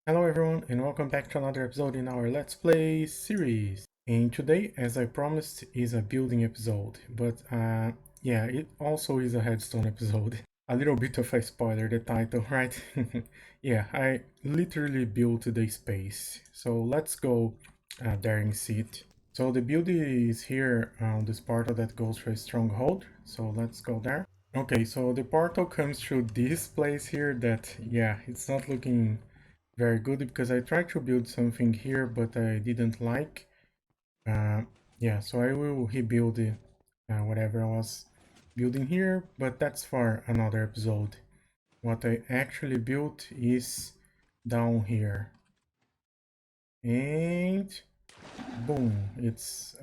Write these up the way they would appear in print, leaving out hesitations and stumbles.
Hello everyone and welcome back to another episode in our Let's Play series. And today, as I promised, is a building episode, but yeah, it also is a headstone episode. A little bit of a spoiler, the title, right? Yeah, I literally built the space. So let's go there and see it. So the build is here on this portal that goes to a stronghold. So let's go there. Okay, so the portal comes through this place here that, yeah, it's not looking very good because I tried to build something here but I didn't like. Uh, yeah, so I will rebuild whatever I was building here, but that's for another episode. What I actually built is down here. And boom, it's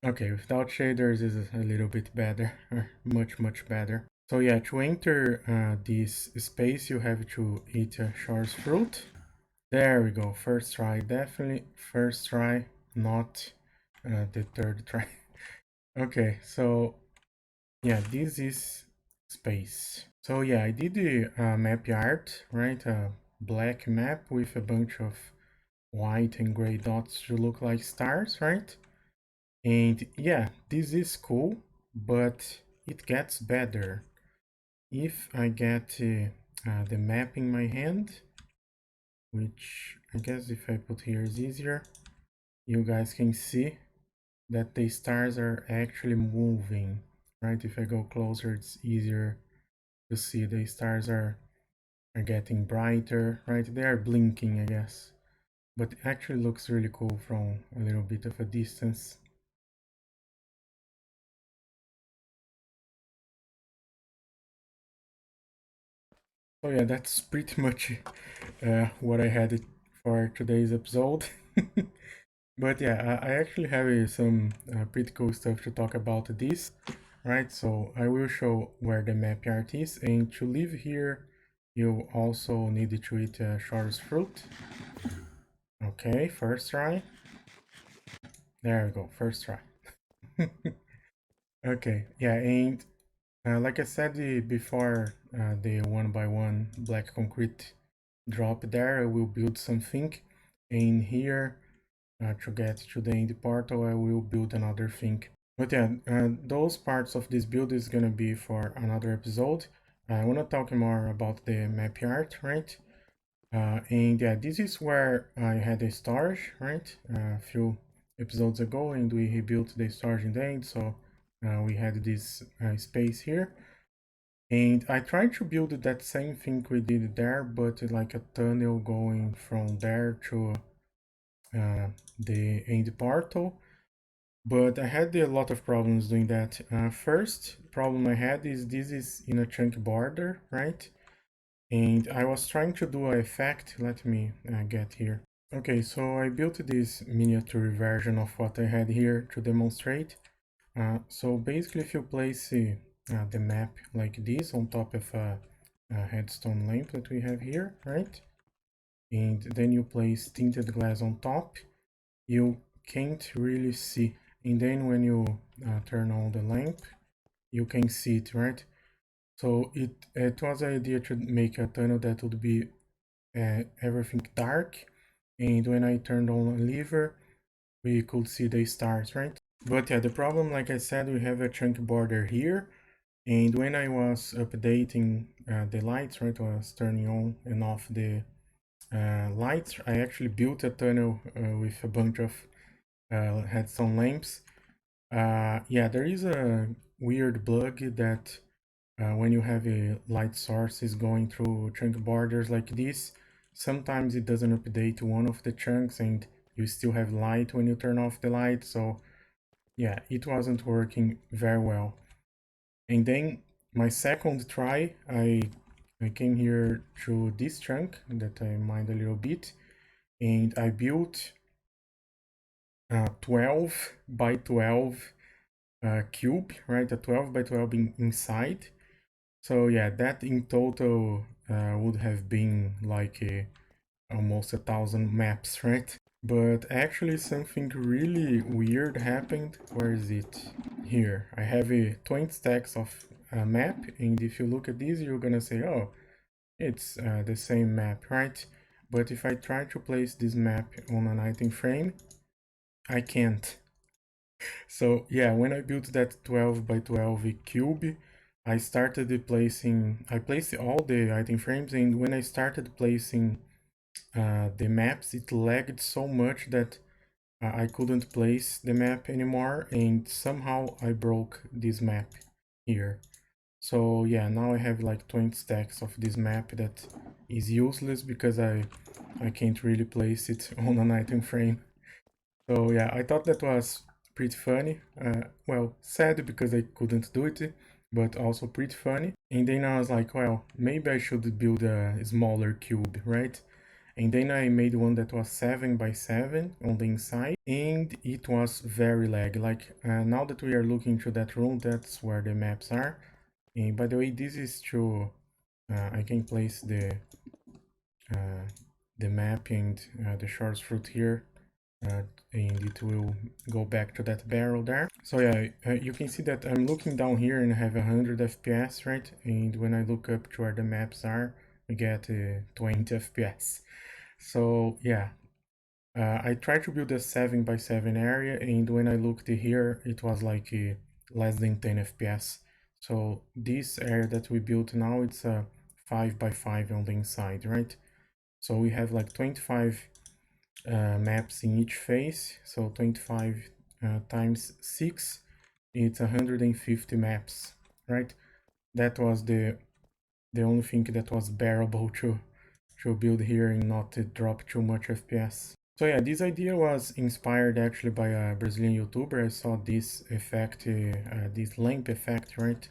okay, without shaders is a little bit better, or much better. So yeah, to enter this space you have to eat a Shores fruit. There we go, first try, definitely first try, not the third try. Okay, so yeah, this is space. So yeah, I did the map art, right? A black map with a bunch of white and gray dots to look like stars, right? And yeah, this is cool, but it gets better. If I get the map in my hand, which I guess if I put here is easier, you guys can see that the stars are actually moving, right? If I go closer, it's easier to see the stars are getting brighter, right? They are blinking, I guess, but it actually looks really cool from a little bit of a distance. So yeah, that's pretty much what I had for today's episode. But yeah, I actually have some pretty cool stuff to talk about this, right? So I will show where the map art is, and to live here, you also need to eat Shores fruit. Okay, first try. There we go, first try. Okay, yeah, and like I said before, the one by one black concrete drop there, I will build something, and here to get to the end portal, I will build another thing. But yeah, those parts of this build is gonna be for another episode. I wanna talk more about the map art, right? And yeah, this is where I had a storage, right? A few episodes ago, and we rebuilt the storage in the end, so we had this space here. And I tried to build that same thing we did there, but like a tunnel going from there to the end portal. But I had a lot of problems doing that. First problem I had is this is in a chunk border, right? And I was trying to do an effect. Let me get here. Okay, so I built this miniature version of what I had here to demonstrate. So basically, if you place the map like this on top of a headstone lamp that we have here, right? And then you place tinted glass on top, you can't really see. And then when you turn on the lamp, you can see it, right? So it was the idea to make a tunnel that would be everything dark, and when I turned on a lever, we could see the stars, right? But yeah, the problem, like I said, we have a chunk border here, and when I was updating the lights, right, I was turning on and off the lights, I actually built a tunnel with a bunch of headstone lamps. Yeah, there is a weird bug that when you have a light source is going through chunk borders like this, sometimes it doesn't update one of the chunks and you still have light when you turn off the light. So yeah, it wasn't working very well. And then my second try, I came here to this chunk that I mined a little bit, and I built 12 by 12 cube, right? A 12 by 12 inside. So yeah, that in total would have been like almost 1,000 maps, right? But actually something really weird happened. Where is it? Here. I have 20 stacks of map, and if you look at these, you're gonna say, oh, it's the same map, right? but if I try to place this map on an item frame, I can't. So yeah, when I built that 12 by 12 cube, I placed all the item frames, and when I started placing the maps, it lagged so much that I couldn't place the map anymore, and somehow I broke this map here. So yeah, now I have like 20 stacks of this map that is useless because I can't really place it on an item frame. So yeah, I thought that was pretty funny. Well, sad because I couldn't do it, but also pretty funny. And then I was like, well, maybe I should build a smaller cube, right? And then I made one that was 7 by 7 on the inside, and it was very lag. Like now that we are looking to that room, that's where the maps are. And by the way, this is true. I can place uh, the map and the short fruit here, and it will go back to that barrel there. So yeah, you can see that I'm looking down here and I have 100 FPS, right? And when I look up to where the maps are, we get 20 FPS. So yeah, I tried to build a 7 by 7 area, and when I looked here, it was like less than 10 FPS. So this area that we built now, it's a 5 by 5 on the inside, right? So we have like 25 maps in each face, so 25 times 6, it's 150 maps, right? That was the only thing that was bearable to build here and not to drop too much FPS. So yeah, this idea was inspired actually by a Brazilian YouTuber. I saw this effect, this lamp effect, right,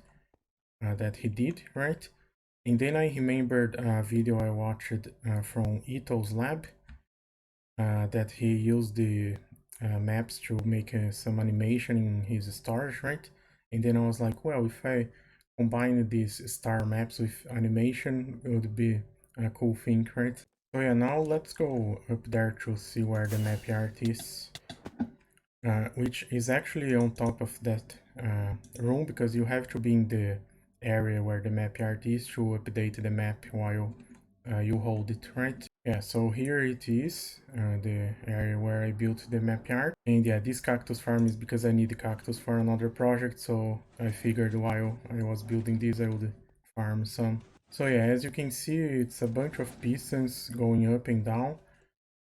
that he did, right? And then I remembered a video I watched from Ito's lab, that he used the maps to make some animation in his stars, right? And then I was like, well, if I combine these star maps with animation, it would be a cool thing, right? So yeah, now let's go up there to see where the map art is, which is actually on top of that room, because you have to be in the area where the map art is to update the map while you hold it, right? Yeah, so here it is, the area where I built the map art. And yeah, this cactus farm is because I need cactus for another project, so I figured while I was building this I would farm some. So yeah, as you can see, it's a bunch of pistons going up and down.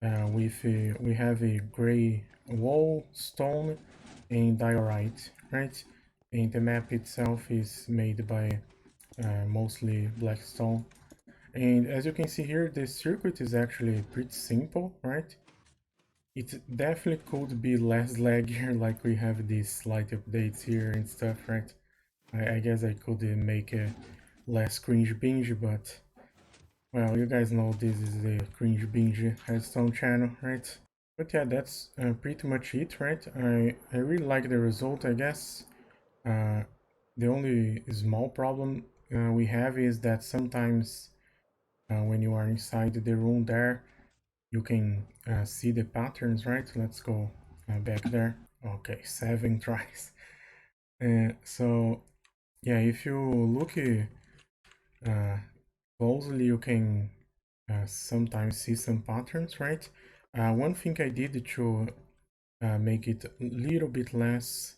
We have a gray wall, stone, and diorite, right? And the map itself is made by mostly black stone. And as you can see here, the circuit is actually pretty simple, right? It definitely could be less laggy, like we have these slight updates here and stuff, right? I guess I could make a less cringe binge, but well, you guys know this is the cringe binge headstone channel, right? But yeah, that's pretty much it, right? I really like the result, I guess. Uh, the only small problem we have is that sometimes when you are inside the room there, you can see the patterns, right? Let's go back there. Okay, 7 tries. So yeah, if you look closely, you can sometimes see some patterns, right? One thing I did to make it a little bit less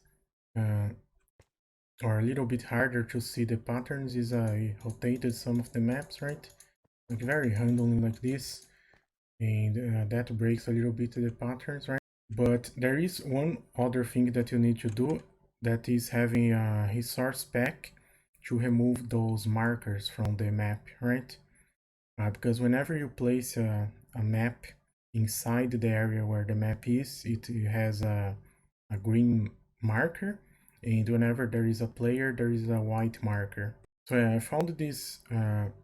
or a little bit harder to see the patterns is I rotated some of the maps, right? Like very randomly like this, and that breaks a little bit the patterns, right? But there is one other thing that you need to do, that is having a resource pack to remove those markers from the map, right? Because whenever you place a map inside the area where the map is, it has a green marker, and whenever there is a player, there is a white marker. So yeah, I found this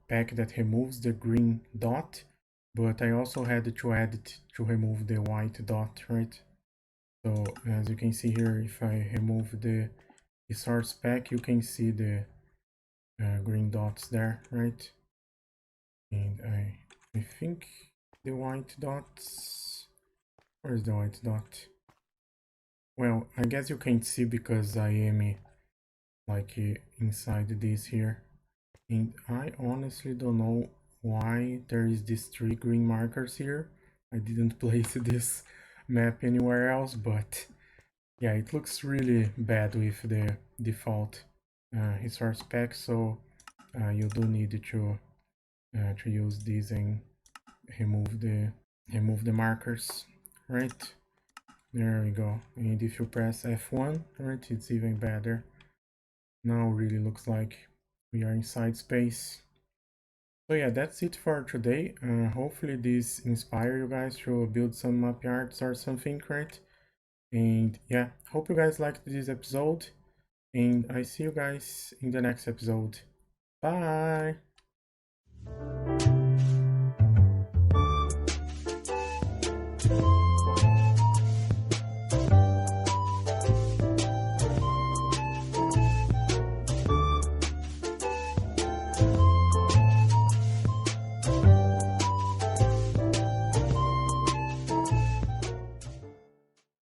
pack that removes the green dot, but I also had to add it to remove the white dot, right? So as you can see here, if I remove the source pack, you can see the green dots there, right? And I think the white dots, where's the white dot? Well, I guess you can't see because I am like inside this here. And I honestly don't know why there is these 3 green markers here. I didn't place this map anywhere else, but yeah, it looks really bad with the default resource pack, so you do need to use these and remove the markers, right? There we go. And if you press F1, right, it's even better. Now really looks like we are inside space. So yeah, that's it for today. Hopefully this inspire you guys to build some map arts or something, right? And yeah, hope you guys liked this episode. And I see you guys in the next episode. Bye!